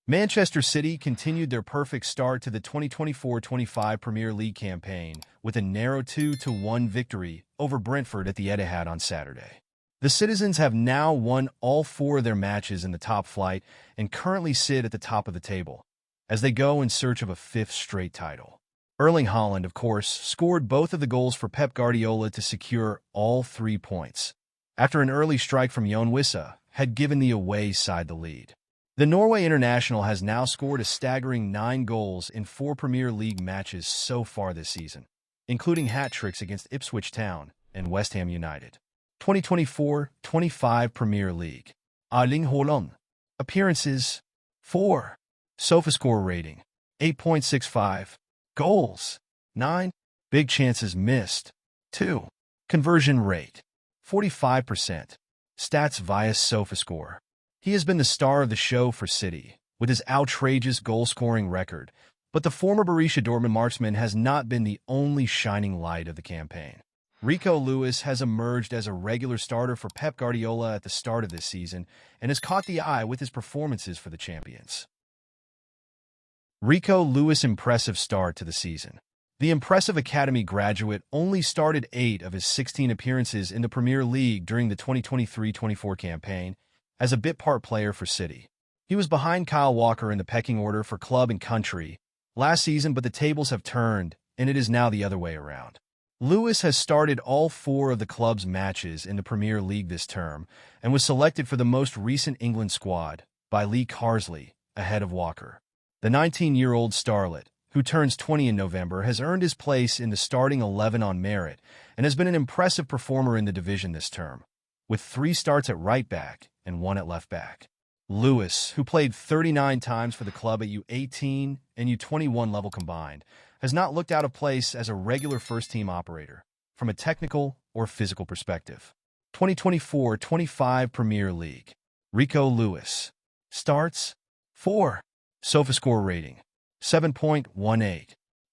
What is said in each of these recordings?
Manchester City continued their perfect start to the 2024-25 Premier League campaign with a narrow 2-1 victory over Brentford at the Etihad on Saturday. The Citizens have now won all 4 of their matches in the top flight and currently sit at the top of the table, as they go in search of a 5th straight title. Erling Haaland, of course, scored both of the goals for Pep Guardiola to secure all 3 points, after an early strike from Jon Wissa had given the away side the lead. The Norway international has now scored a staggering 9 goals in 4 Premier League matches so far this season, including hat-tricks against Ipswich Town and West Ham United. 2024-25 Premier League. Erling Haaland. Appearances 4. SofaScore rating 8.65. Goals 9. Big chances missed 2. Conversion rate 45%. Stats via SofaScore. He has been the star of the show for City, with his outrageous goal-scoring record, but the former Borussia Dortmund marksman has not been the only shining light of the campaign. Rico Lewis has emerged as a regular starter for Pep Guardiola at the start of this season and has caught the eye with his performances for the champions. Rico Lewis' impressive start to the season. The impressive academy graduate only started 8 of his 16 appearances in the Premier League during the 2023-24 campaign as a bit-part player for City. He was behind Kyle Walker in the pecking order for club and country last season, but the tables have turned, and it is now the other way around. Lewis has started all 4 of the club's matches in the Premier League this term and was selected for the most recent England squad by Lee Carsley, ahead of Walker. The 19-year-old starlet, who turns 20 in November, has earned his place in the starting 11 on merit and has been an impressive performer in the division this term, with 3 starts at right back and 1 at left back. Lewis, who played 39 times for the club at U18 and U21 level combined, has not looked out of place as a regular first-team operator from a technical or physical perspective. 2024-25 Premier League. Rico Lewis. Starts 4. SofaScore rating 7.18.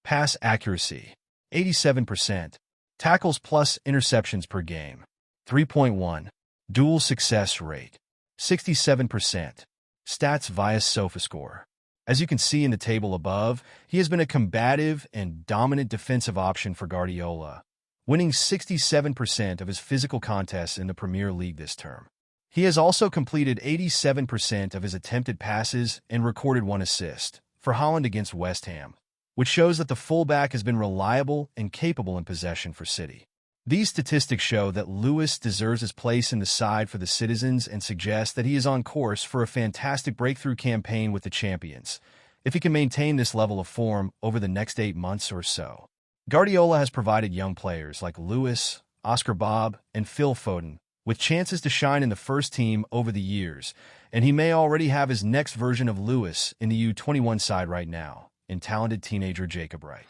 Pass accuracy 87%. Tackles plus interceptions per game 3.1. Duel success rate 67%. Stats via SofaScore. As you can see in the table above, he has been a combative and dominant defensive option for Guardiola, winning 67% of his physical contests in the Premier League this term. He has also completed 87% of his attempted passes and recorded 1 assist for Haaland against West Ham, which shows that the fullback has been reliable and capable in possession for City. These statistics show that Lewis deserves his place in the side for the Citizens and suggest that he is on course for a fantastic breakthrough campaign with the champions, if he can maintain this level of form over the next 8 months or so. Guardiola has provided young players like Lewis, Oscar Bob, and Phil Foden with chances to shine in the first team over the years, and he may already have his next version of Lewis in the U21 side right now, in talented teenager Jacob Wright.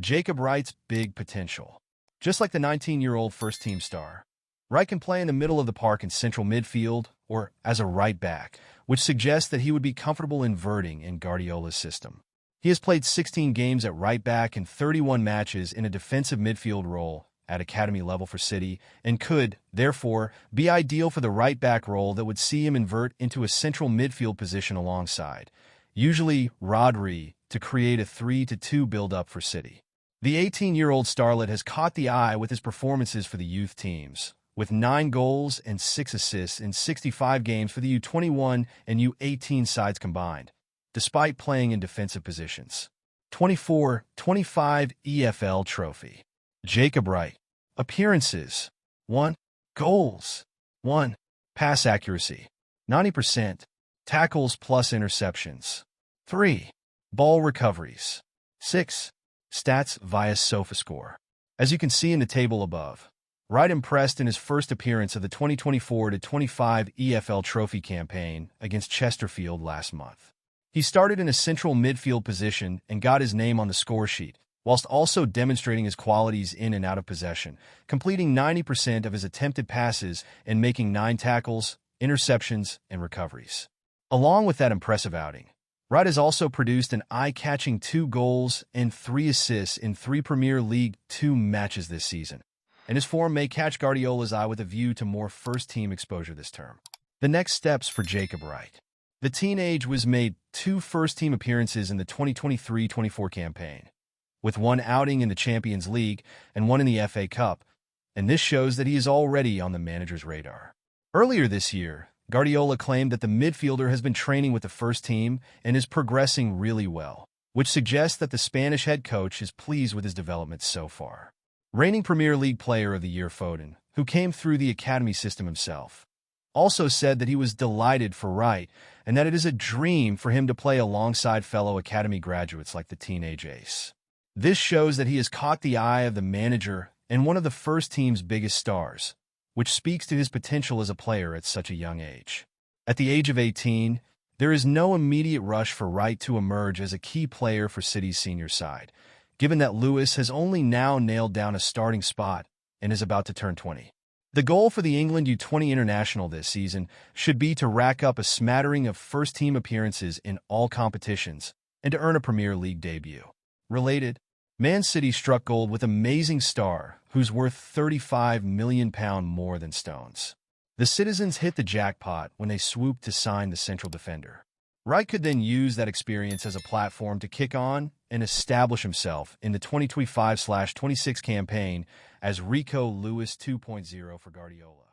Jacob Wright's big potential. Just like the 19-year-old first-team star, Wright can play in the middle of the park in central midfield or as a right back, which suggests that he would be comfortable inverting in Guardiola's system. He has played 16 games at right back and 31 matches in a defensive midfield role at academy level for City and could, therefore, be ideal for the right back role that would see him invert into a central midfield position alongside, usually Rodri, to create a 3-2 build-up for City. The 18-year-old starlet has caught the eye with his performances for the youth teams, with 9 goals and 6 assists in 65 games for the U21 and U18 sides combined, despite playing in defensive positions. 24-25 EFL Trophy. Jacob Wright. Appearances 1. Goals 1. Pass accuracy 90%. Tackles plus interceptions 3. Ball recoveries 6. Stats via SofaScore. As you can see in the table above, Wright impressed in his first appearance of the 2024-25 EFL Trophy campaign against Chesterfield last month. He started in a central midfield position and got his name on the score sheet, whilst also demonstrating his qualities in and out of possession, completing 90% of his attempted passes and making 9 tackles, interceptions, and recoveries. Along with that impressive outing, Wright has also produced an eye-catching 2 goals and 3 assists in 3 Premier League 2 matches this season, and his form may catch Guardiola's eye with a view to more first-team exposure this term. The next steps for Jacob Wright. The teenage was made 2 first-team appearances in the 2023-24 campaign, with 1 outing in the Champions League and 1 in the FA Cup, and this shows that he is already on the manager's radar. Earlier this year, Guardiola claimed that the midfielder has been training with the first team and is progressing really well, which suggests that the Spanish head coach is pleased with his development so far. Reigning Premier League Player of the Year Foden, who came through the academy system himself, also said that he was delighted for Wright and that it is a dream for him to play alongside fellow academy graduates like the teenage ace. This shows that he has caught the eye of the manager and one of the first team's biggest stars, which speaks to his potential as a player at such a young age. At the age of 18, there is no immediate rush for Wright to emerge as a key player for City's senior side, given that Lewis has only now nailed down a starting spot and is about to turn 20. The goal for the England U20 international this season should be to rack up a smattering of first-team appearances in all competitions and to earn a Premier League debut. Related, Man City struck gold with amazing star who's worth £35 million more than Stones. The citizens hit the jackpot when they swooped to sign the central defender. Wright could then use that experience as a platform to kick on and establish himself in the 2025-26 campaign as Rico Lewis 2.0 for Guardiola.